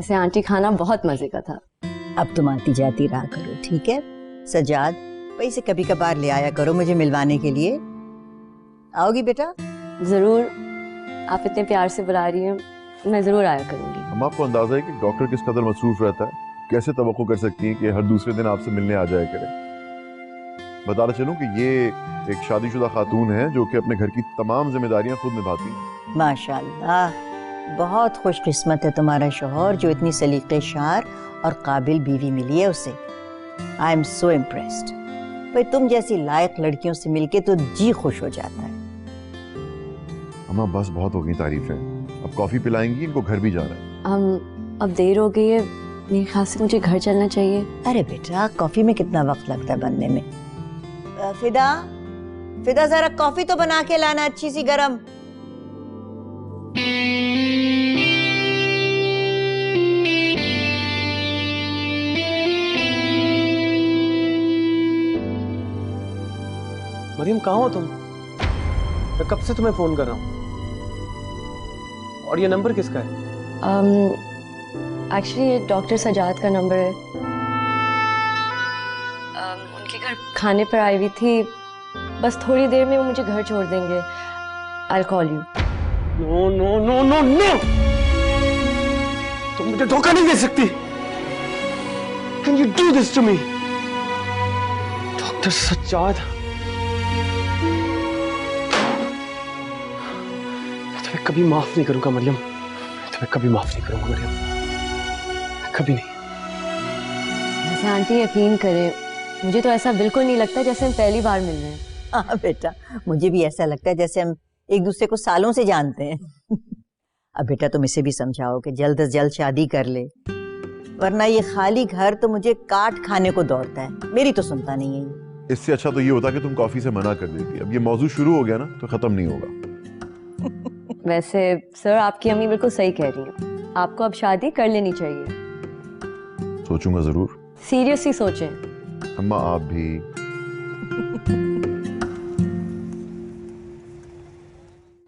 वैसे आंटी खाना बहुत मजे का था। अब तुम आती जाती रहा करो, ठीक है? सजाद, भाई से कभी कभार ले आया करो मुझे मिलवाने के लिए। आओगी बेटा? जरूर, आप इतने प्यार से बुला रही हैं, मैं जरूर आया करूंगी। हम आपको अंदाजा है कि डॉक्टर किस कदर मसरूफ रहता है, कैसे तवक्को कर सकती हैं कि हर दूसरे दिन आपसे मिलने आ जाया करे। बताना चलूं कि ये एक शादीशुदा खातून है जो कि अपने घर की तमाम जिम्मेदारियां खुद निभाती हैं। माशाल्लाह, बहुत खुशकिस्मत है तुम्हारा शौहर जो इतनी सलीक़ेशार और काबिल बीवी मिली है उसे। I am so impressed. भाई तुम जैसी लायक लड़कियों से मिलके तो जी खुश हो जाता है। अम्मा बस बहुत हो गई तारीफें, अब कॉफी पिलाएंगी, इनको घर भी जाना है। अब देर हो गई है, मेरे ख्याल से मुझे घर चलना चाहिए। अरे बेटा, कॉफी में कितना वक्त लगता है बनने में। फिदा, फिदा जरा कॉफी तो बना के लाना अच्छी सी गरम। मरियम कहाँ हो तुम? मैं कब से तुम्हें फोन कर रहा हूँ। और ये नंबर किसका है? एक्चुअली ये डॉक्टर सजाद का नंबर है। उनके घर खाने पर आई हुई थी, बस थोड़ी देर में वो मुझे घर छोड़ देंगे। I will call you. No no no no no, तुम मुझे धोखा नहीं दे सकती। Can you do this to me? Doctor Sajjad, मैं तुम्हें कभी माफ नहीं करूंगा मरियम, मैं तुम्हें कभी माफ नहीं करूंगा मरियम, कभी नहीं। वैसे आंटी यकीन करें, मुझे तो ऐसा बिल्कुल नहीं लगता जैसे हम पहली बार मिल रहे हैं। हाँ बेटा, मुझे भी ऐसा लगता है जैसे हम एक दूसरे को सालों से जानते हैं। अब बेटा तुम इसे भी समझाओ कि जल्द से जल्द शादी कर ले, वरना ये खाली घर तो मुझे काट खाने को दौड़ता है। मेरी तो सुनता नहीं है ये। इससे अच्छा तो ये होता कि तुम कॉफी से मना कर देती। अब ये मौजू शुरू हो गया ना तो खत्म नहीं होगा। वैसे सर, आपकी अम्मी बिल्कुल सही कह रही है, आपको अब शादी कर लेनी चाहिए। सोचूंगा जरूर। सीरियसली सोचें। अम्मा आप भी।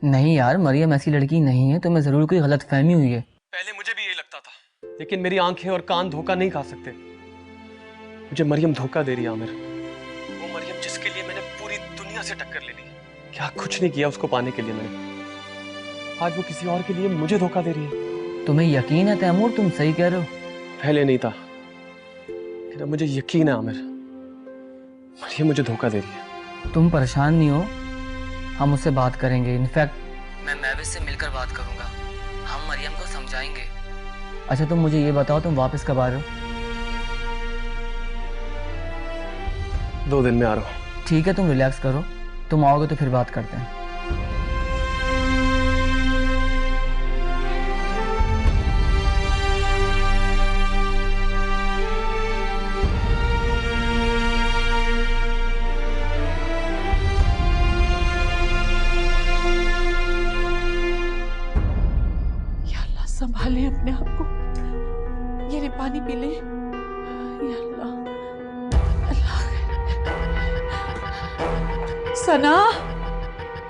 नहीं यार, मरियम ऐसी लड़की नहीं है, तुम्हें जरूर कोई गलतफहमी हुई है। पहले मुझे भी यही लगता था, लेकिन मेरी आंखें और कान धोखा नहीं खा सकते। मुझे मरियम धोखा दे रही है आमिर। वो मरियम जिसके लिए मैंने पूरी दुनिया से टक्कर ले ली, क्या कुछ नहीं किया उसको पाने के लिए मैंने, आज वो किसी और के लिए मुझे धोखा दे रही है। तुम्हें यकीन है तैमूर, तुम सही कह रहे हो? पहले नहीं था, लेकिन अब मुझे यकीन है आमिर, मरियम मुझे धोखा दे रही है। तुम परेशान नहीं हो, हम उससे बात करेंगे। इनफैक्ट मैं महविश से मिलकर बात करूंगा, हम मरियम को समझाएंगे। अच्छा तुम मुझे ये बताओ, तुम वापस कब आ रहे हो? 2 दिन में आ रहा हूँ। ठीक है, तुम रिलैक्स करो, तुम आओगे तो फिर बात करते हैं। संभाले अपने आप को। ये ले पानी पी ले। या अल्लाह, अल्लाह। सना,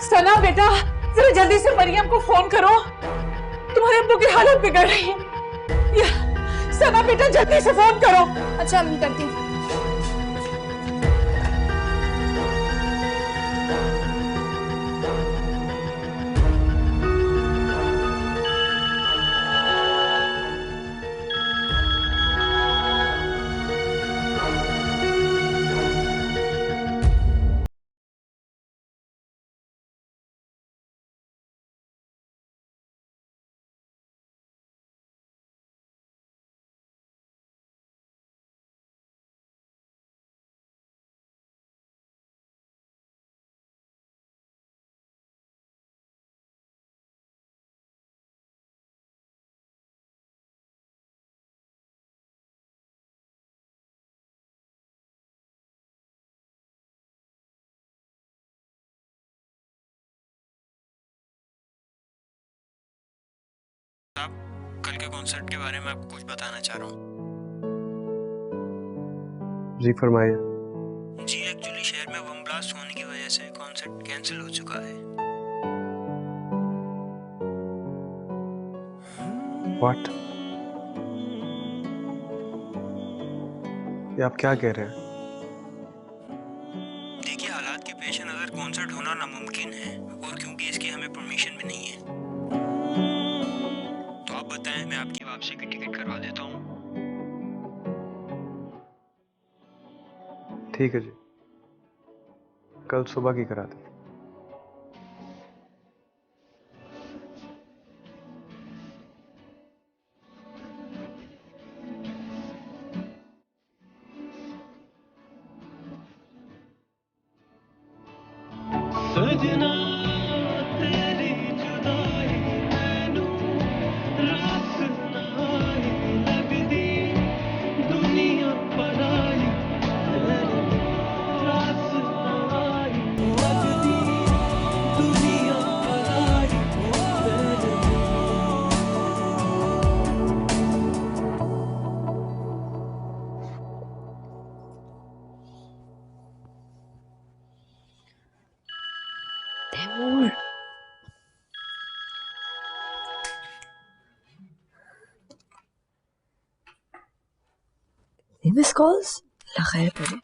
सना बेटा, जरा जल्दी से मरियम को फोन करो, तुम्हारे अब्बू की हालत बिगड़ रही है। या सना बेटा, जल्दी से फोन करो। अच्छा मैं करती हूँ। कल के कॉन्सर्ट के बारे में आपको कुछ बताना चाह रहा हूँ। जी फरमाइए। जी एक्चुअली शहर में बम ब्लास्ट होने की वजह से कॉन्सर्ट कैंसिल हो चुका है। व्हाट? ये आप क्या कह रहे हैं? देखिए, हालात के पेश नज़र कॉन्सर्ट होना नामुमकिन है, और क्योंकि इसकी हमें परमिशन भी नहीं है, तो आप बताएं, मैं आपकी वापसी की टिकट करवा देता हूँ। ठीक है जी, कल सुबह की करा दें। सजना तेरी जुदाई मैनू रास नहाई लगदी दुनिया पराई रास नहाई लगदी दुनिया पराई तैमूर, मिस कॉल्स खैर करे।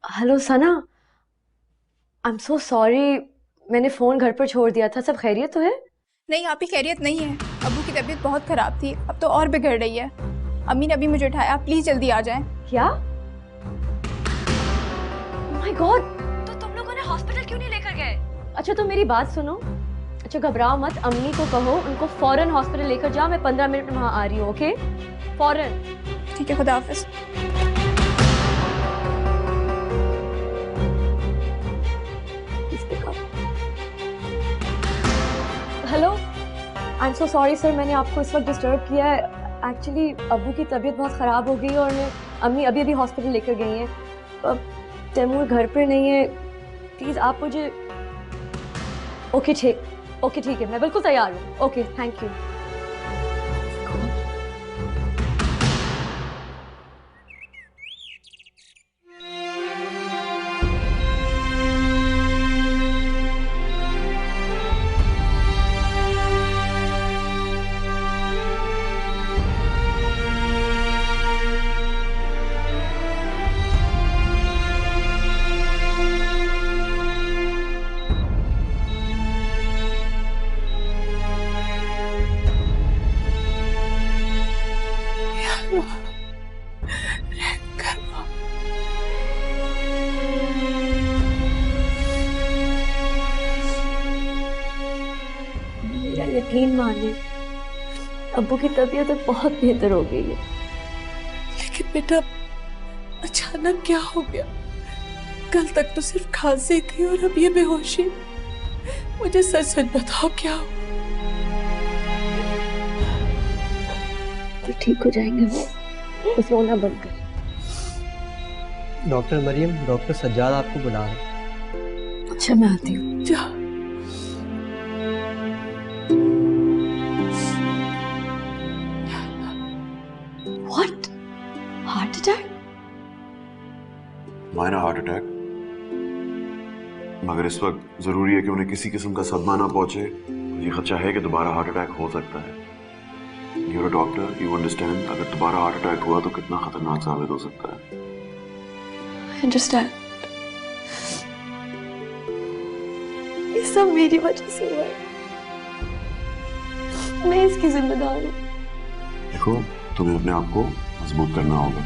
Hello Sana, I am so sorry, मैंने फोन घर पर छोड़ दिया था। सब खैरियत तो है? नहीं, आप ही खैरियत नहीं है। अबू की तबीयत बहुत ख़राब थी, अब तो और बिगड़ रही है। अम्मी ने अभी मुझे उठाया, आप प्लीज़ जल्दी आ जाएं। क्या? माय गॉड, तो तुम लोगों ने हॉस्पिटल क्यों नहीं लेकर गए? अच्छा तो मेरी बात सुनो, अच्छा घबराओ मत, अम्मी को कहो उनको फौरन हॉस्पिटल लेकर जाओ। मैं 15 मिनट में वहाँ आ रही हूँ, ओके? फौरन। ठीक है, खुदा हाफिज़। Hello, I am so sorry sir, मैंने आपको इस वक्त डिस्टर्ब किया है। एक्चुअली अब्बू की तबीयत बहुत ख़राब हो गई और अम्मी अभी अभी हॉस्पिटल लेकर गई हैं। तैमूर घर पर नहीं है, प्लीज़ आप मुझे। ओके ठीक है, मैं बिल्कुल तैयार हूँ। Okay, thank you. मेरा यकीन माने, अब्बू की तबीयत अब बहुत बेहतर हो गई है। लेकिन बेटा, अचानक क्या हो गया? कल तक तो सिर्फ खांसी थी और अब ये बेहोशी। मुझे सच सच बताओ, क्या हो? तो ठीक हो जाएंगे वो, बस रोना बंद कर। डॉक्टर मरियम, डॉक्टर सज्जाद आपको बुला रहे हैं। अच्छा मैं आती हूँ। जा। What? Heart attack? Minor heart attack, मगर इस वक्त जरूरी है कि उन्हें किसी किस्म का सदमा ना पहुंचे। ये खदशा है कि दोबारा हार्ट अटैक हो सकता है। You're a doctor, you understand, अगर दोबारा हार्ट अटैक हुआ तो कितना खतरनाक साबित हो सकता है। I understand. ये सब मेरी वजह से हुआ है, मैं इसकी जिम्मेदार हूँ। देखो, तुम्हें अपने आप को मजबूत करना होगा।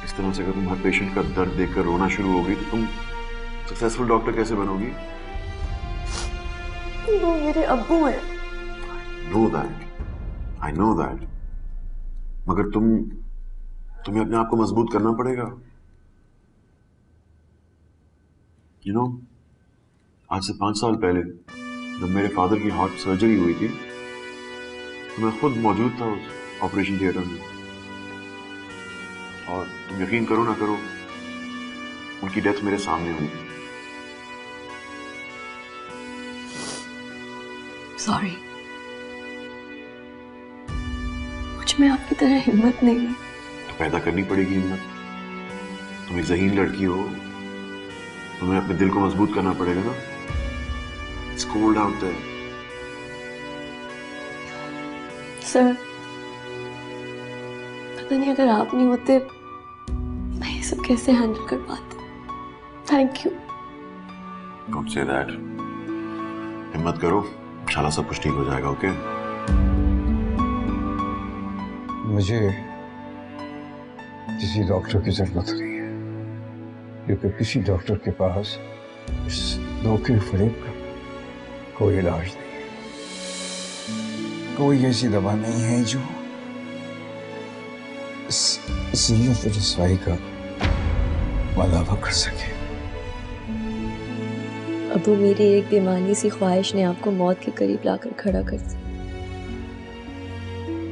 इस तरह से अगर तुम हर पेशेंट का दर्द देखकर रोना शुरू होगी तो तुम सक्सेसफुल डॉक्टर कैसे बनोगी? वो मेरे अब्बू हैं। I know that. मगर तुम्हें अपने आप को मजबूत करना पड़ेगा। You know, आज से 5 साल पहले जब मेरे फादर की हार्ट सर्जरी हुई थी तो मैं खुद मौजूद था उस ऑपरेशन थिएटर में, और तुम यकीन करो ना करो, उनकी डेथ मेरे सामने हुई। सॉरी, मुझ में आपकी तरह हिम्मत नहीं है। तो पैदा करनी पड़ेगी हिम्मत। तुम एक ज़हीन लड़की हो, तुम्हें अपने दिल को मजबूत करना पड़ेगा ना। It's cold out there. Sir, पता नहीं अगर आप नहीं होते मैं ये सब कैसे हैंडल कर पाती। Thank you. Don't say that. हिम्मत करो, इंशाल्लाह सब कुछ ठीक हो जाएगा। ओके? मुझे किसी डॉक्टर की जरूरत नहीं है, क्योंकि किसी डॉक्टर के पास इस धोखे फरेब का कोई इलाज नहीं है। कोई ऐसी दवा नहीं है जो इस जिल्लत और रसवाई का मलावा कर सके। अबू, मेरी एक बेमानी सी ख्वाहिश ने आपको मौत के करीब लाकर खड़ा कर दिया।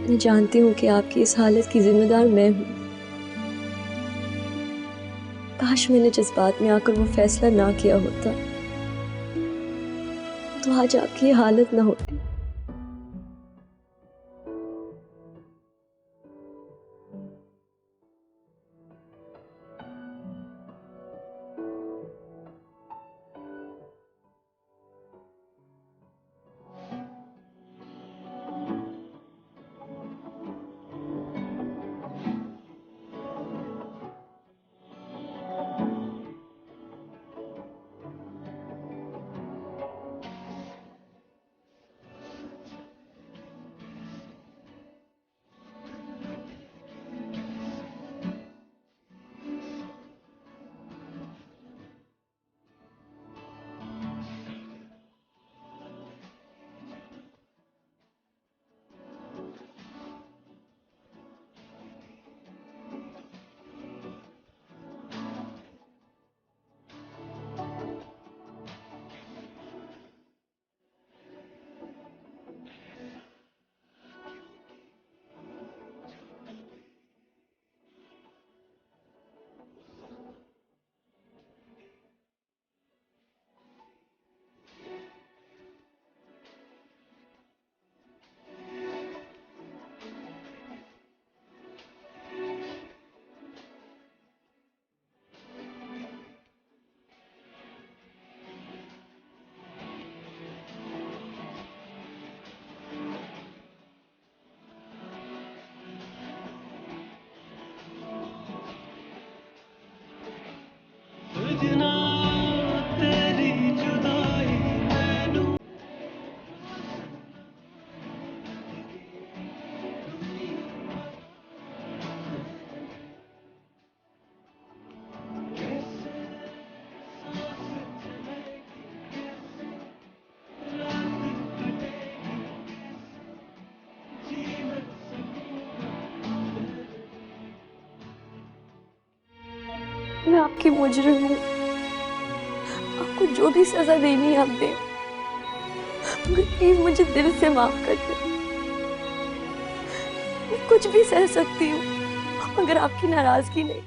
मैं जानती हूँ कि आपकी इस हालत की जिम्मेदार मैं हूँ। काश मैंने जज्बात में आकर वो फैसला ना किया होता तो आज आपकी ये हालत ना होती। सजना तेरी जुदाई मैनू मैं आपकी मुजरिम हूँ। आपको जो भी सजा देनी है आप दें, मगर प्लीज मुझे दिल से माफ कर दें। मैं कुछ भी सह सकती हूँ मगर आपकी नाराजगी नहीं।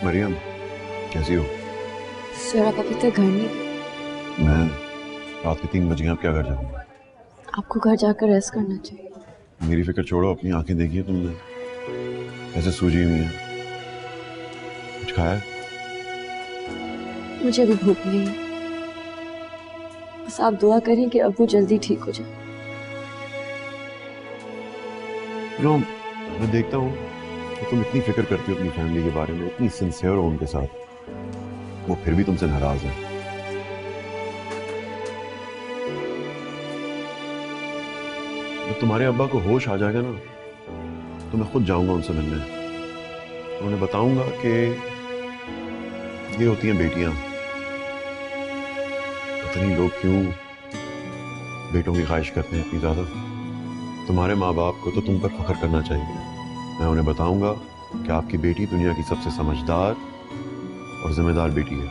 मरियम, कैसी हो? सर, आप अभी तक घर नहीं गए? मैं रात के 3 बज गए, अब क्या घर जाऊंगा? आपको घर जाकर रेस्ट करना चाहिए। मेरी फिक्र छोड़ो, अपनी आंखें देखी है तुमने कैसे सूजी हुई हैं? कुछ खाया है? मुझे अभी भूख नहीं है। बस आप दुआ करें कि अब्बू जल्दी ठीक हो जाए। मैं देखता हूँ कि तुम इतनी फिक्र करती हो अपनी फैमिली के बारे में, इतनी सिंसियर हो उनके साथ, वो फिर भी तुमसे नाराज है। जब तुम्हारे अब्बा को होश आ जाएगा ना, तो मैं खुद जाऊंगा उनसे मिलने। उन्हें बताऊंगा कि ये होती हैं बेटियां। पता नहीं लोग क्यों बेटों की ख्वाहिश करते हैं इतनी ज्यादा। तुम्हारे माँ बाप को तो तुम पर फख्र करना चाहिए। मैं उन्हें बताऊंगा कि आपकी बेटी दुनिया की सबसे समझदार और जिम्मेदार बेटी है।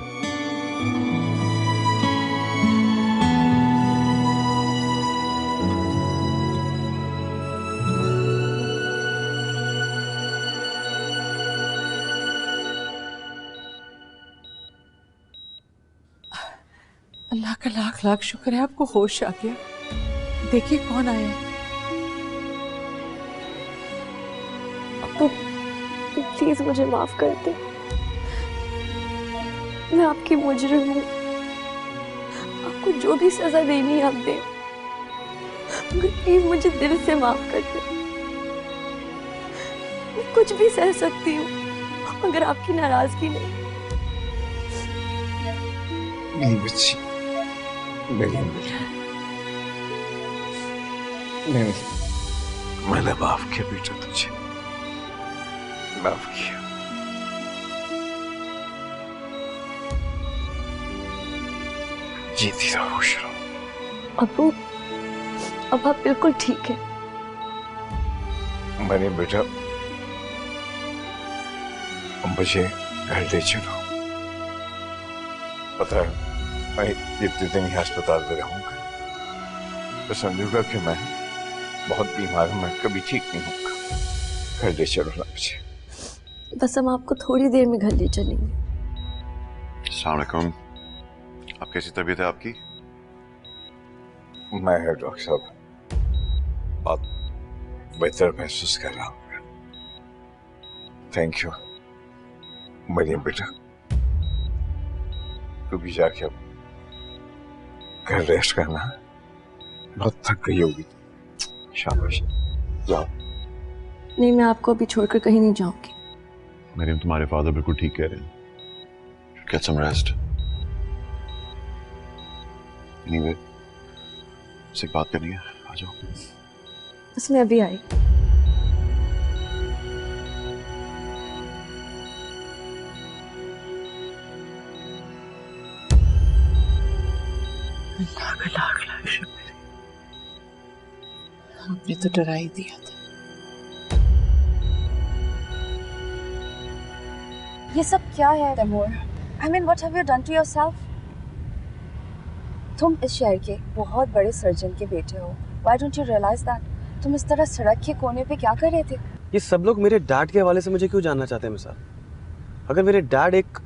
अल्लाह का लाख लाख शुक्र है आपको होश आ गया। देखिए कौन आया है। तो प्लीज मुझे माफ कर दे, मैं आपकी मुजरिम हूँ, आपको जो भी सजा देनी है आप दें, मगर प्लीज मुझे दिल से माफ कर दे। मैं कुछ भी सह सकती हूँ मगर आपकी नाराजगी नहीं। मेरी बच्ची, मेरी बेटी, मैंने माफ किया बेटा, तुझे माफ किया। जीती रहो, खुश रहो। अब्बू, अब आप बिल्कुल ठीक है। मैंने बेटा, मुझे घर ले चलो। पता है मैं इतने दिन ही अस्पताल में रहूंगा तो समझूंगा कि मैं बहुत बीमार हूं, मैं कभी ठीक नहीं होऊंगा। घर ले चलो ना मुझे। बस हम आपको थोड़ी देर में घर ले चलेंगे। अस्सलाम वालेकुम। अब कैसी तबीयत है आपकी? मैं है डॉक्टर साहब, बहुत बेहतर महसूस कर रहा हूँ। थैंक यू मरियम बेटा। तू भी जाके अब घर रेस्ट करना, बहुत थक गई होगी। शाबाश, जाओ। नहीं, मैं आपको अभी छोड़कर कहीं नहीं जाऊंगी। मरियम, तुम्हारे फादर बिल्कुल ठीक कह रहे हैं। Get some rest. Anyway, से बात करनी है, आ जाओ। बस मैं अभी आई। अल्लाह का लाख लाख शुक्र, आपने तो डरा ही दिया था। ये सब क्या है Taimur? I mean, what have you done to yourself? तुम इस शहर के बहुत बड़े सर्जन के बेटे हो। Why don't you realize that? तुम इस तरह सड़क के कोने पे क्या कर रहे थे? ये सब लोग मेरे डैड के हवाले से मुझे क्यों जानना चाहते हैं मिसाल? अगर मेरे डैड एक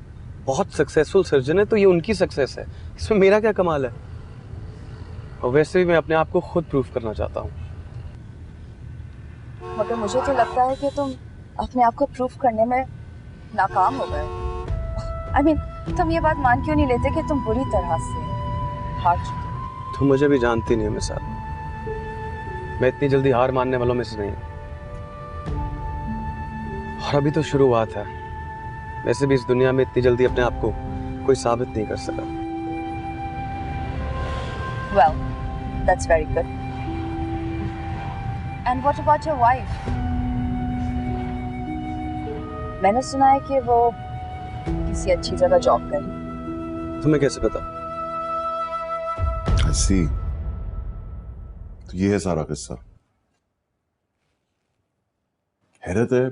बहुत सक्सेसफुल सर्जन है तो ये उनकी सक्सेस है, इसमें मेरा क्या कमाल है? और वैसे भी मैं अपने आप को खुद प्रूफ करना चाहता हूँ। मगर मुझे तो लगता है कि तुम अपने आप को प्रूफ करने में नाकाम हो गए। I mean, तुम ये बात मान क्यों नहीं लेते कि तुम बुरी तरह से हार चुके? तुम मुझे भी जानती नहीं है मिसाल, मैं इतनी जल्दी हार मानने वालों में से नहीं हूँ। और अभी तो शुरुआत है, वैसे भी इस दुनिया में इतनी जल्दी अपने आप को कोई साबित नहीं कर सका। Well, that's very good. And what about your wife? मैंने सुना है कि वो किसी अच्छी जगह जॉब कर रही। तुम्हें कैसे पता? I see. तो ये है सारा किस्सा। हैरत है,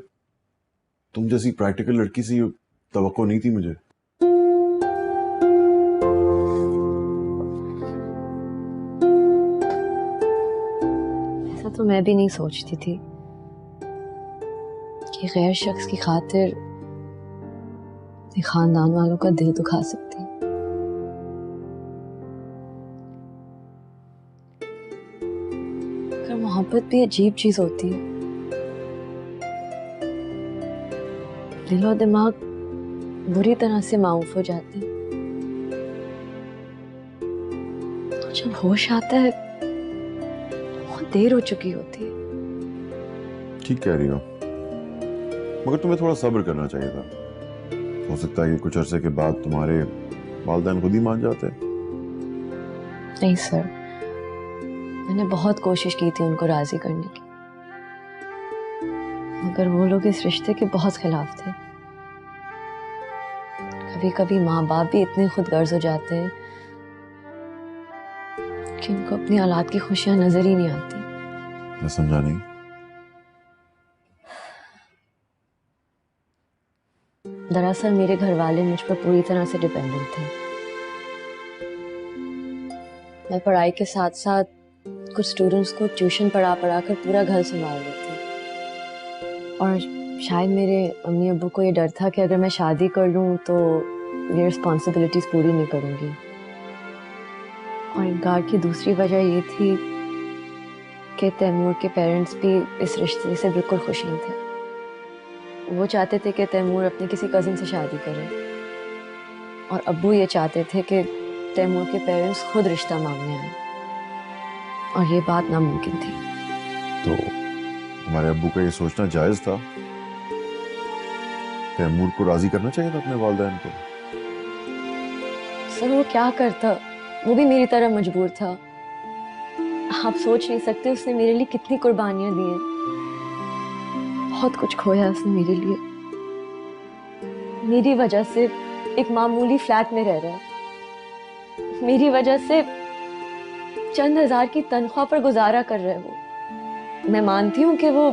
तुम जैसी प्रैक्टिकल लड़की से तवक्को नहीं थी मुझे। ऐसा तो मैं भी नहीं सोचती थी कि गैर शख्स की खातिर अपने खानदान वालों का दिल दुखा सकती। मगर मोहब्बत भी अजीब चीज होती है, दिल और दिमाग बुरी तरह से माऊफ हो जाते हैं। तो जब होश आता है बहुत देर हो चुकी होती है। ठीक कह रही हो, मगर तुम्हें थोड़ा सब्र करना चाहिए था। हो सकता है कि कुछ अरसे के बाद तुम्हारे वालिदैन खुद ही मान जाते। नहीं सर, मैंने बहुत कोशिश की थी उनको राजी करने की, मगर वो लोग इस रिश्ते के बहुत खिलाफ थे। कभी कभी माँ बाप भी इतने खुदगर्ज हो जाते हैं कि उनको अपनी औलाद की खुशियां नजर ही नहीं आती। मैं समझा नहीं। दरअसल मेरे घर वाले मुझ पर पूरी तरह से डिपेंडेंट थे। मैं पढ़ाई के साथ साथ कुछ स्टूडेंट्स को ट्यूशन पढ़ा कर पूरा घर संभाल रही थी। और शायद मेरे अम्मी अब्बू को ये डर था कि अगर मैं शादी कर लूँ तो ये रिस्पॉन्सिबिलिटीज पूरी नहीं करूँगी। और इनकार की दूसरी वजह ये थी कि तैमूर के पेरेंट्स भी इस रिश्ते से बिल्कुल खुश नहीं थे। वो चाहते थे कि तैमूर अपने किसी कज़न से शादी करे और अब्बू ये चाहते थे कि तैमूर के पेरेंट्स खुद रिश्ता मांगने आए, और ये बात नामुमकिन थी। तो हमारे अब्बू का ये सोचना जायज था? तैमूर को राजी करना चाहिए था अपने वालिदैन को। सर वो क्या करता, वो भी मेरी तरह मजबूर था। आप सोच नहीं सकते उसने मेरे लिए कितनी कुर्बानियां दी हैं। बहुत कुछ खोया उसने मेरे लिए। मेरी वजह से एक मामूली फ्लैट में रह रहा है, मेरी वजह से चंद हजार की तनख्वाह पर गुजारा कर रहा है वो। मैं मानती हूँ कि वो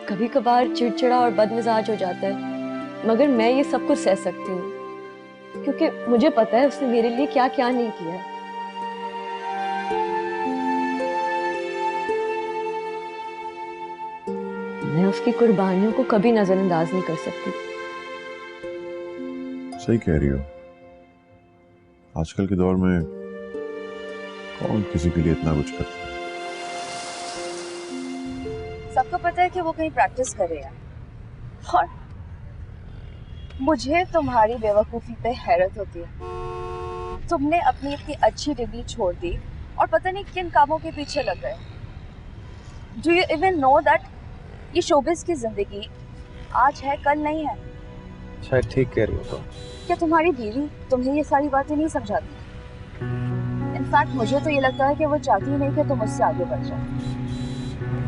कभी कभार चिड़चिड़ा और बदमिजाज हो जाता है, मगर मैं ये सब कुछ सह सकती हूँ क्योंकि मुझे पता है उसने मेरे लिए क्या क्या नहीं किया है। मैं उसकी कुर्बानियों को कभी नजरअंदाज नहीं कर सकती। सही कह रही हो। आजकल के दौर में कौन किसी के लिए इतना कुछ करता है? सबको पता है कि वो कहीं प्रैक्टिस कर रहे हैं, और मुझे तुम्हारी बेवकूफी पे हैरत होती है। तुमने अपनी इतनी अच्छी डिग्री छोड़ दी और पता नहीं किन कामों के पीछे लग गए। Do you even know that ये शोबिस की जिंदगी आज है कल नहीं है? शायद ठीक कह रही हो। तो क्या तुम्हारी बीवी तुम्हें ये सारी बातें नहीं समझाती? इनफैक्ट मुझे तो ये लगता है कि वो चाहती ही नहीं कि तुम उससे आगे बढ़ जाओ।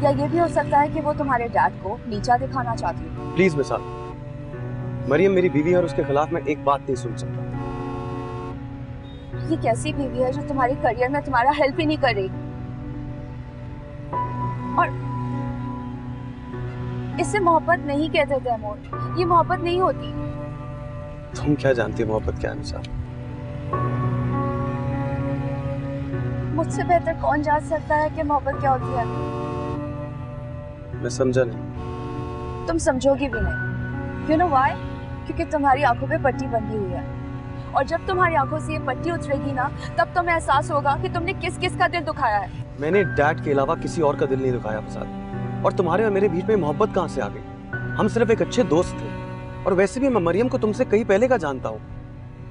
या ये भी हो सकता है कि वो तुम्हारे डैड को नीचा दिखाना चाहती है। प्लीज मिसाल, मरियम मेरी बीवी है और उसके खिलाफ मैं एक बात नहीं सुन सकता। ये कैसी बीवी है जो तुम्हारे करियर में तुम्हारा हेल्प ही नहीं कर रही? और इससे मोहब्बत नहीं कहते तैमूर, ये मोहब्बत नहीं होती। तुम क्या जानती हो मोहब्बत क्या है मिसाल? मुझसे बेहतर कौन जान सकता है कि मोहब्बत क्या होती है? मैं समझा नहीं। तुम समझोगी भी नहीं। You know why? क्योंकि तुम्हारी आंखों पे पट्टी बंधी हुई है, और जब तुम्हारी आंखों से ये पट्टी उतरेगी ना, तब तुम्हें एहसास होगा कि तुमने किस किस का दिल दुखाया है। मैंने डैड के अलावा किसी और का दिल नहीं दुखाया मिसाल। और तुम्हारे और मेरे बीच में मोहब्बत कहाँ से आ गई? हम सिर्फ एक अच्छे दोस्त थे, और वैसे भी मैं मरियम को तुमसे कहीं पहले का जानता हूँ।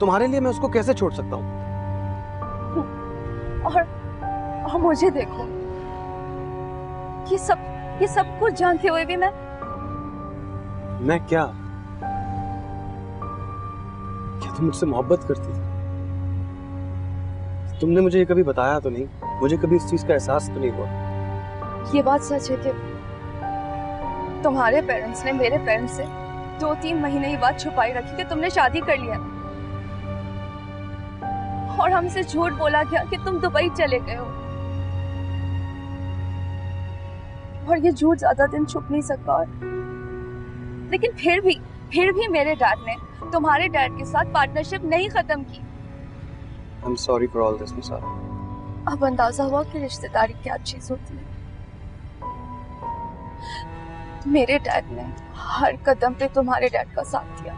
तुम्हारे लिए मैं उसको कैसे छोड़ सकता हूँ? और मुझे देखो, ये सब कुछ जानते हुए भी मैं क्या तुम मुझसे मोहब्बत करती थी? तुमने मुझे ये कभी बताया तो नहीं, मुझे कभी इस चीज का एहसास तो नहीं हुआ। ये बात सच है कि तुम्हारे पेरेंट्स ने मेरे पेरेंट्स से 2-3 महीने ही बात छुपाई रखी कि तुमने शादी कर लिया, और हमसे झूठ बोला गया कि तुम दुबई चले गए हो। और ये झूठ ज्यादा दिन छुप नहीं सकता। और लेकिन फिर भी मेरे डैड ने तुम्हारे डैड के साथ पार्टनरशिप नहीं खत्म की। I'm sorry for all this, मिसाल। अब अंदाजा हुआ कि रिश्तेदारी क्या चीज होती है। मेरे डैड ने हर कदम पे तुम्हारे डैड का साथ दिया,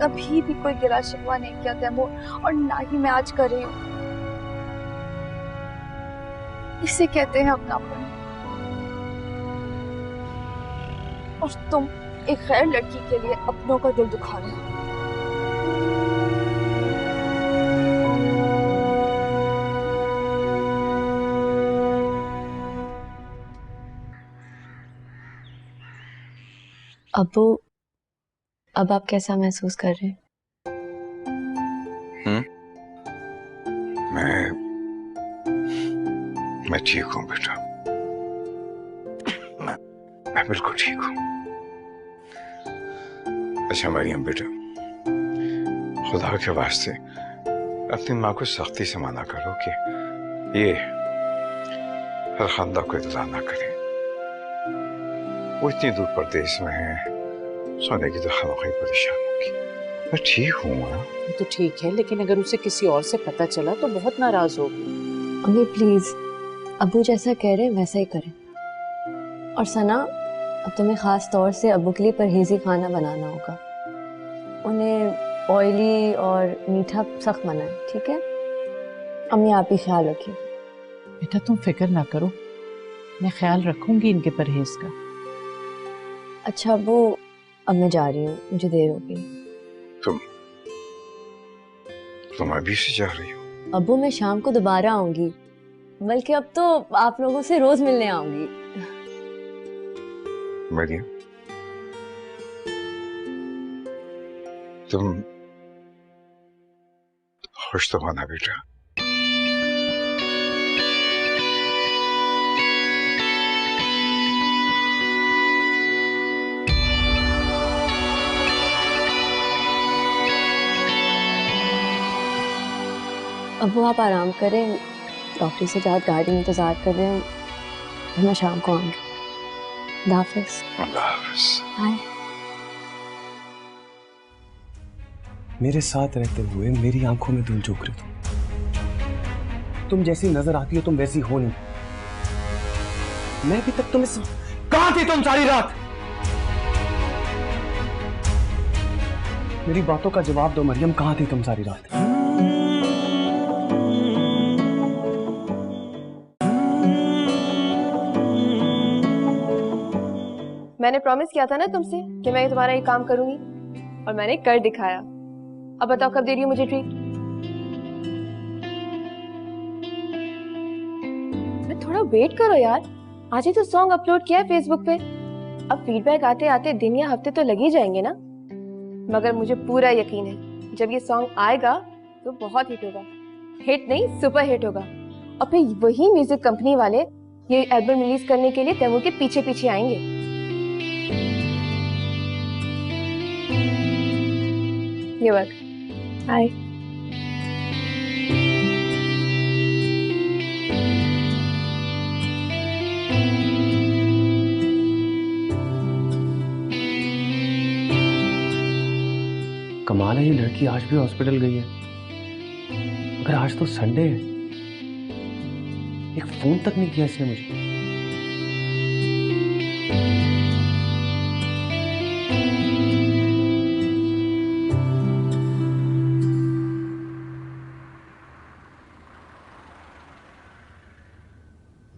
कभी भी कोई गिला शिकवा नहीं किया तैमूर, और ना ही मैं आज कर रही हूँ। इसे कहते हैं अपनापन। और तुम एक गैर लड़की के लिए अपनों का दिल दुखा रहे हो। अब्बू, अब आप कैसा महसूस कर रहे हैं? मैं ठीक हूँ बेटा, मैं बिल्कुल ठीक हूँ। अच्छा मरियम बेटा, खुदा के वास्ते अपनी माँ को सख्ती से मना करो कि ये हर खानदान को इत्तला ना करे। वो इतनी दूर परदेश में है, सोने की तो खामोखी परेशान होगी। मैं ठीक हूँ माँ। तो ठीक है, लेकिन अगर उसे किसी और से पता चला तो बहुत नाराज होगी। अम्मी प्लीज, अब्बू जैसा कह रहे हैं वैसा ही करें। और सना, अब तुम्हें खास तौर से अब्बू के लिए परहेजी खाना बनाना होगा। उन्हें ऑयली और मीठा सख्त मना है, ठीक है? अम्मी आप ही ख्याल रखिए। बेटा तुम फिक्र ना करो, मैं ख्याल रखूंगी इनके परहेज का। अच्छा वो अब मैं जा रही हूँ, मुझे देर हो गई। तुम अभी से जा रही हो? अब्बू मैं शाम को दोबारा आऊंगी, बल्कि अब तो आप लोगों से रोज मिलने आऊंगी। मरियम, तुम खुश तो होना बेटा। अब्बू आप आराम करें, डॉक्टर से जात गाड़ी में इंतजार कर रहे हैं, फिर मैं शाम को आऊंगी। अल्लाह हाफिज़। बाय। मेरे साथ रहते हुए मेरी आंखों में धूल झोंक रही तुम जैसी नजर आती हो तुम वैसी हो नहीं। मैं भी तक तुम्हें कहां थी तुम सारी रात? मेरी बातों का जवाब दो मरियम, कहां थी तुम सारी रात? मैंने प्रॉमिस किया था ना तुमसे कि मैं तुम्हारा ये काम करूंगी, और मैंने कर दिखाया। अब बताओ कब दे रही हो मुझे ट्रीट? मैं थोड़ा वेट करो यार, आज ही तो सॉन्ग अपलोड किया है फेसबुक पे। अब फीडबैक आते आते दिन या हफ्ते तो लग ही जाएंगे ना। मगर मुझे पूरा यकीन है जब ये सॉन्ग आएगा तो बहुत हिट होगा। हिट नहीं, सुपर हिट होगा। और फिर वही म्यूजिक कंपनी वाले ये एल्बम रिलीज करने के लिए तैमूर के पीछे पीछे आएंगे। ये वर्क। हाय। कमाल है, ये लड़की आज भी हॉस्पिटल गई है। मगर आज तो संडे है, एक फोन तक नहीं किया इसने मुझे।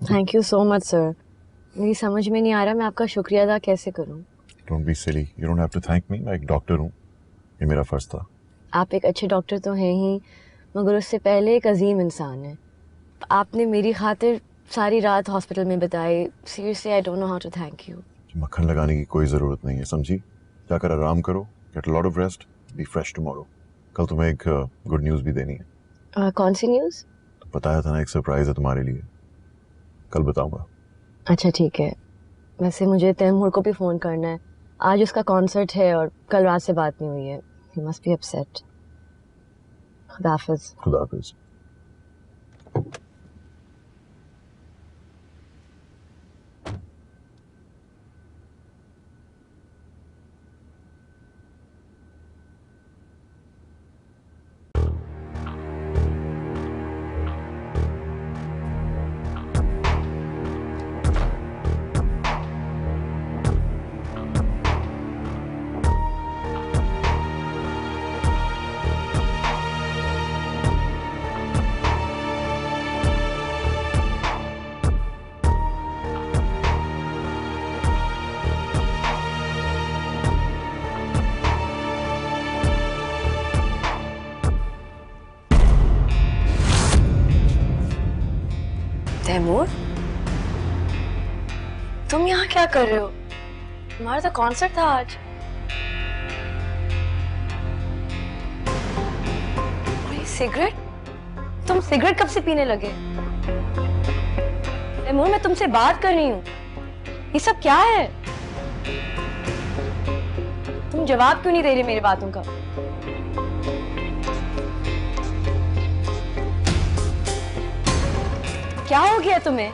Thank you so much sir. मेरी समझ में नहीं आ रहा मैं आपका शुक्रिया अदा कैसे करूं। Don't be silly, you don't have to thank me. मैं एक डॉक्टर हूँ, ये मेरा फर्ज था। आप एक अच्छे डॉक्टर तो हैं ही, मगर उससे पहले एक अजीम इंसान है। आपने मेरी खातिर सारी रात हॉस्पिटल में बिताई। Seriously I don't know how to thank you. मक्खन लगाने की कोई ज़रूरत नहीं है, समझी? जाकर आराम करो, get a lot of rest, be fresh tomorrow. कल तुम्हें एक गुड न्यूज़ भी देनी है। कौन सी न्यूज़? तो बताया था ना, एक सरप्राइज़ है तुम्हारे लिए, कल बताऊंगा। अच्छा ठीक है। वैसे मुझे तैमूर को भी फ़ोन करना है, आज उसका कॉन्सर्ट है और कल रात से बात नहीं हुई है। He must be upset. खुदा हाफिज़। खुदा हाफिज़। तैमूर, तुम यहाँ क्या कर रहे हो? हमारा तो कॉन्सर्ट था आज। और ये सिगरेट? तुम सिगरेट कब से पीने लगे? तैमूर मैं तुमसे बात कर रही हूँ, ये सब क्या है? तुम जवाब क्यों नहीं दे रहे मेरी बातों का? क्या हो गया तुम्हें?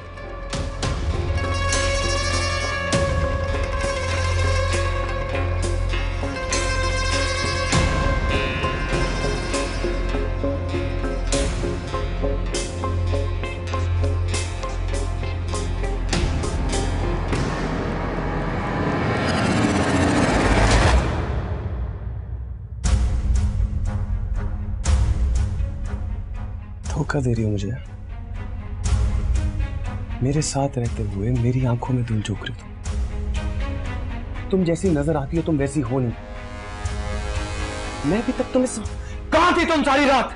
धोखा धोखा दे रही हो मुझे। मेरे साथ रहते हुए मेरी आंखों में धूल झोंक रही हो। तुम जैसी नजर आती हो तुम वैसी हो नहीं। मैं अभी तक तुम्हें कहां थी तुम सारी रात?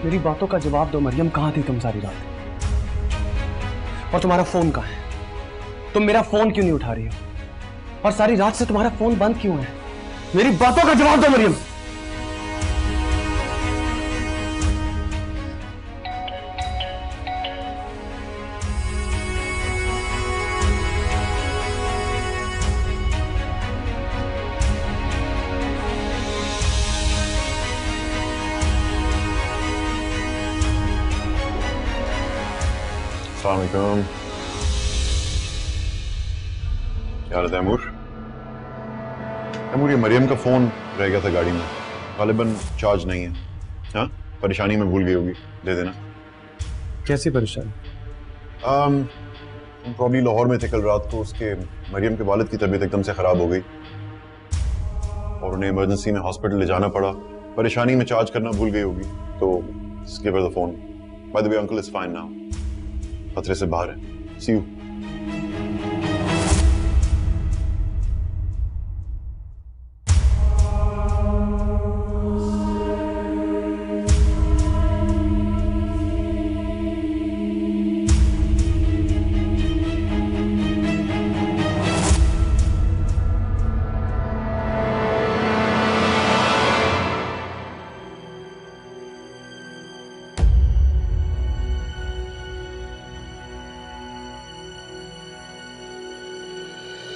मेरी बातों का जवाब दो मरियम, कहां थी तुम सारी रात? और तुम्हारा फोन कहां है? तुम मेरा फोन क्यों नहीं उठा रही हो? और सारी रात से तुम्हारा फोन बंद क्यों है? मेरी बातों का जवाब दो मरियम। अस्सलामुअलैकुम। क्या हाल है तैमूर? तैमूर, ये मरियम का फोन रह गया था गाड़ी में, गालिबन चार्ज नहीं है। हाँ, परेशानी में भूल गई होगी, दे देना। कैसी परेशानी? प्रॉब्ली लाहौर में थे कल रात को। उसके मरियम के वालिद की तबीयत एकदम से खराब हो गई और उन्हें इमरजेंसी में हॉस्पिटल ले जाना पड़ा। परेशानी में चार्ज करना भूल गई होगी, तो give her the phone. By the way, uncle is fine now, खतरे से बाहर है। See you.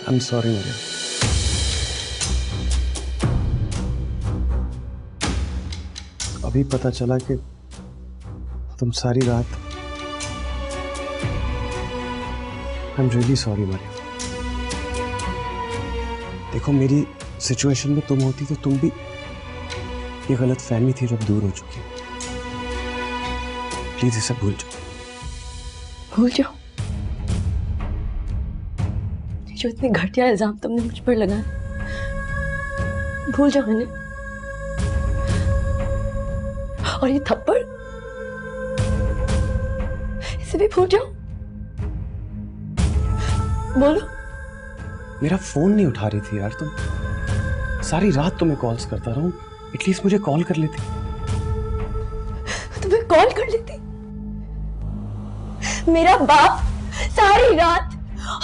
I'm sorry Mariam. अभी पता चला कि तुम सारी रात। I'm really sorry Maryam. देखो, मेरी सिचुएशन में तुम होती तो तुम भी, ये गलत फहमी थी जो अब दूर हो चुकी। प्लीज इसे भूल जाओ। भूल जाओ? जो इतने घटिया इल्जाम तुमने मुझ पर लगाए, भूल जाओ इन्हें। और ये थप्पड़, इसे भी भूल जाओ। बोलो। मेरा फोन नहीं उठा रही थी यार तुम। सारी रात तुम्हें कॉल्स करता रहूं, एटलीस्ट मुझे कॉल कर लेती। तुम्हें कॉल कर लेती? मेरा बाप सारी रात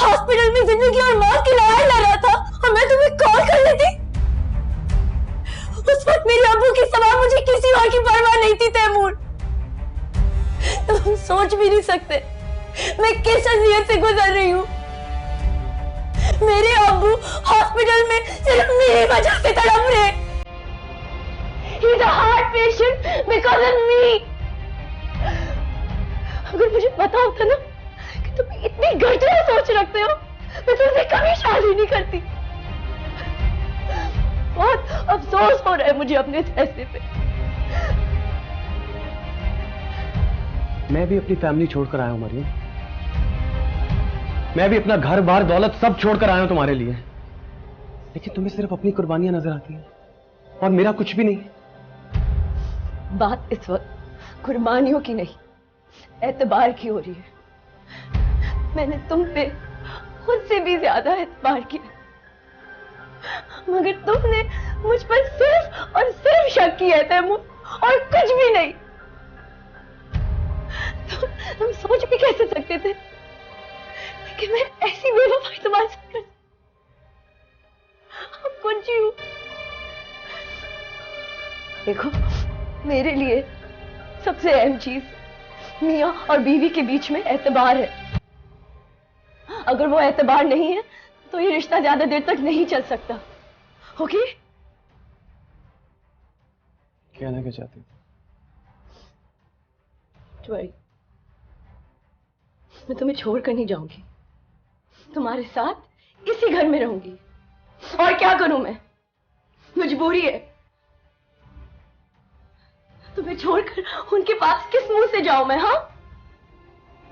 हॉस्पिटल में जिंदगी और मौत की लड़ाई लड़ रहा था और मैं तुम्हें कॉल कर लेती? उस वक्त मेरे अब्बू की सवाल मुझे किसी और की परवाह नहीं थी तैमूर। तुम सोच भी नहीं सकते मैं किस अज़ियत से गुजर रही हूँ। मेरे अब्बू हॉस्पिटल में सिर्फ मेरी वजह से तड़प रहे। He's a heart patient because of me. अगर मुझे पता होता ना कि तुम इतनी घटिया सोच रखते हो, मैं तुमसे कभी शादी नहीं करती। बहुत अफसोस हो रहा है मुझे अपने फैसले पे। मैं भी अपनी फैमिली छोड़कर आया हूं मरियम। मैं भी अपना घर बार दौलत सब छोड़कर आया हूं तुम्हारे लिए, लेकिन तुम्हें सिर्फ अपनी कुर्बानियां नजर आती हैं और मेरा कुछ भी नहीं। बात इस वक्त कुर्बानियों की नहीं, एतबार की हो रही है। मैंने तुम पे खुद से भी ज्यादा एतबार किया, मगर तुमने मुझ पर सिर्फ और सिर्फ शक किया है तैमूर, और कुछ भी नहीं। तुम सोच भी कैसे सकते थे कि मैं ऐसी बेवफाई तुम्हारे साथ कर सकती? हम कौन सी हूं? देखो, मेरे लिए सबसे अहम चीज मियां और बीवी के बीच में एतबार है। अगर वो एतबार नहीं है तो ये रिश्ता ज्यादा देर तक नहीं चल सकता। ओके? कहना क्या चाहती थी? मैं तुम्हें छोड़कर नहीं जाऊंगी, तुम्हारे साथ इसी घर में रहूंगी। और क्या करूं मैं? मजबूरी है। तुम्हें छोड़कर उनके पास किस मुंह से जाऊं मैं? हाँ,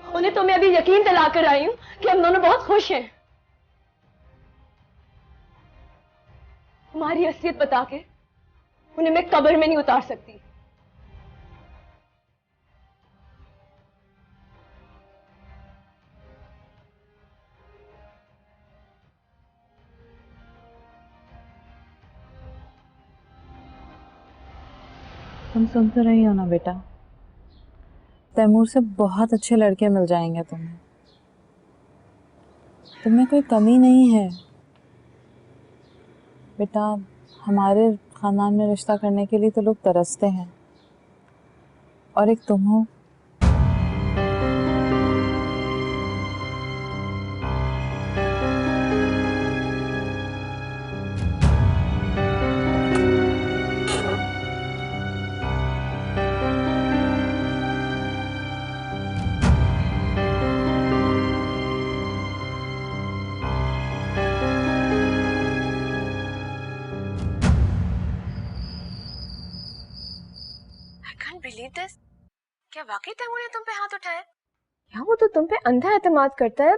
उन्हें तो मैं अभी यकीन दिलाकर आई हूं कि हम दोनों बहुत खुश हैं। तुम्हारी असलियत बता के उन्हें मैं कब्र में नहीं उतार सकती। तुम सुन तो रही हो ना बेटा, तैमूर से बहुत अच्छे लड़के मिल जाएंगे तुम्हें। तुम्हें कोई कमी नहीं है बेटा। हमारे खानदान में रिश्ता करने के लिए तो लोग तरसते हैं, और एक तुम हो। क्या वाकई तैमूर ने तुम पे हाथ उठाया? या वो तो तुम पे अंधा एतमाद करता है,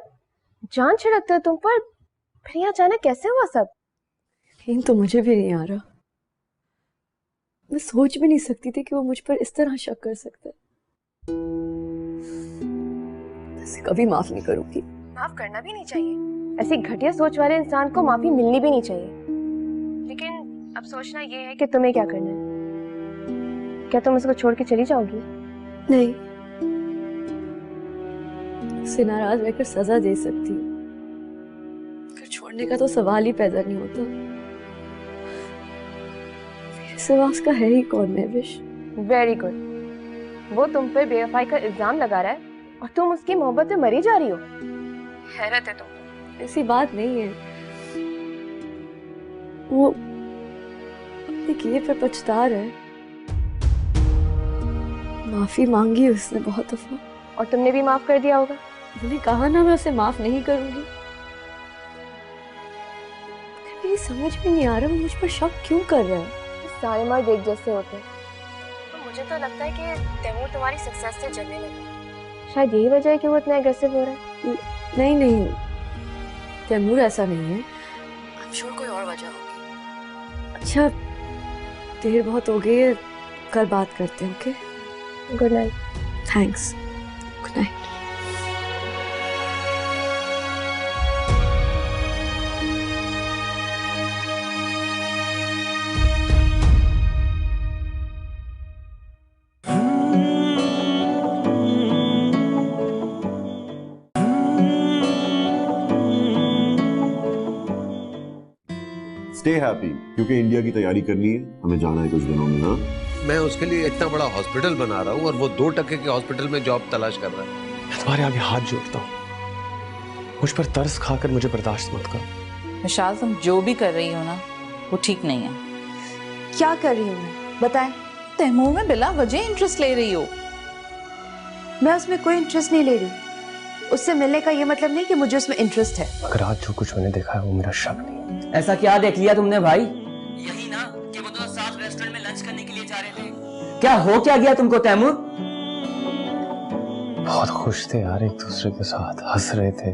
जान छिड़कता है तुम पर, फिर ये अचानक कैसे हुआ सब? यकीन तो मुझे भी नहीं आ रहा। मैं सोच भी नहीं सकती थी कि वो मुझ पर इस तरह शक कर सकता है। इसे कभी माफ नहीं करूंगी। माफ करना भी नहीं चाहिए। ऐसी घटिया सोच वाले इंसान को माफी मिलनी भी नहीं चाहिए। लेकिन अब सोचना ये है कि तुम्हें क्या करना है। क्या तुम उसको छोड़ के चली जाओगी? नहीं, उसे नाराज रहकर सजा दे सकती हूँ, फिर छोड़ने का तो सवाल ही पैदा नहीं होता। मेरे सिवा उसका है ही कौन महविश? Very good. वो तुम पर बेवफाई का इल्जाम लगा रहा है और तुम उसकी मोहब्बत में मरी जा रही हो। हैरत है तुमको। ऐसी बात नहीं है। वो अपने किए पर पछता रहा है। माफी मांगी उसने बहुत दफा, और तुमने भी माफ कर दिया होगा। मैंने कहा ना मैं उसे माफ नहीं करूंगी। मेरी समझ में नहीं आ रहा वो मुझ पर शक क्यों कर रहा है। सारे मर्द एक जैसे होते हैं। तो मुझे तो लगता है कि तैमूर तुम्हारी सक्सेस से जलने लगा। शायद यही वजह है कि वो इतना एग्रेसिव हो रहा है। नहीं नहीं, तैमूर ऐसा नहीं है। आई एम श्योर कोई और वजह होगी। अच्छा, देर बहुत हो गई है, कल बात करते हैं। Okay, good night. Thanks. Good night. Stay happy, क्योंकि इंडिया की तैयारी करनी है, हमें जाना है कुछ दिनों में ना। मैं उसके लिए इतना बड़ा हॉस्पिटल बना रहा हूँ और वो 2% के हॉस्पिटल में जॉब तलाश कर रहा है। मैं तुम्हारे आगे हाथ जोड़ता हूँ, मुझ पर तरस खाकर मुझे बर्दाश्त मत करो। विशाल, तुम जो भी कर रही हो ना वो ठीक नहीं है। क्या कर रही हूँ मैं, बताएं? तैमूर में बिला वजह इंटरेस्ट ले रही हो। मैं उसमें कोई इंटरेस्ट नहीं ले रही। उससे मिलने का ये मतलब नहीं कि मुझे उसमें इंटरेस्ट है। अगर आज जो कुछ मैंने देखा है वो मेरा शक नहीं है। ऐसा क्या देख लिया तुमने भाई? यही ना कि वो दोनों साथ रेस्टोरेंट में लंच करने के लिए जा रहे थे। क्या हो क्या गया तुमको तैमूर? बहुत खुश थे यार, एक दूसरे के साथ हंस रहे थे,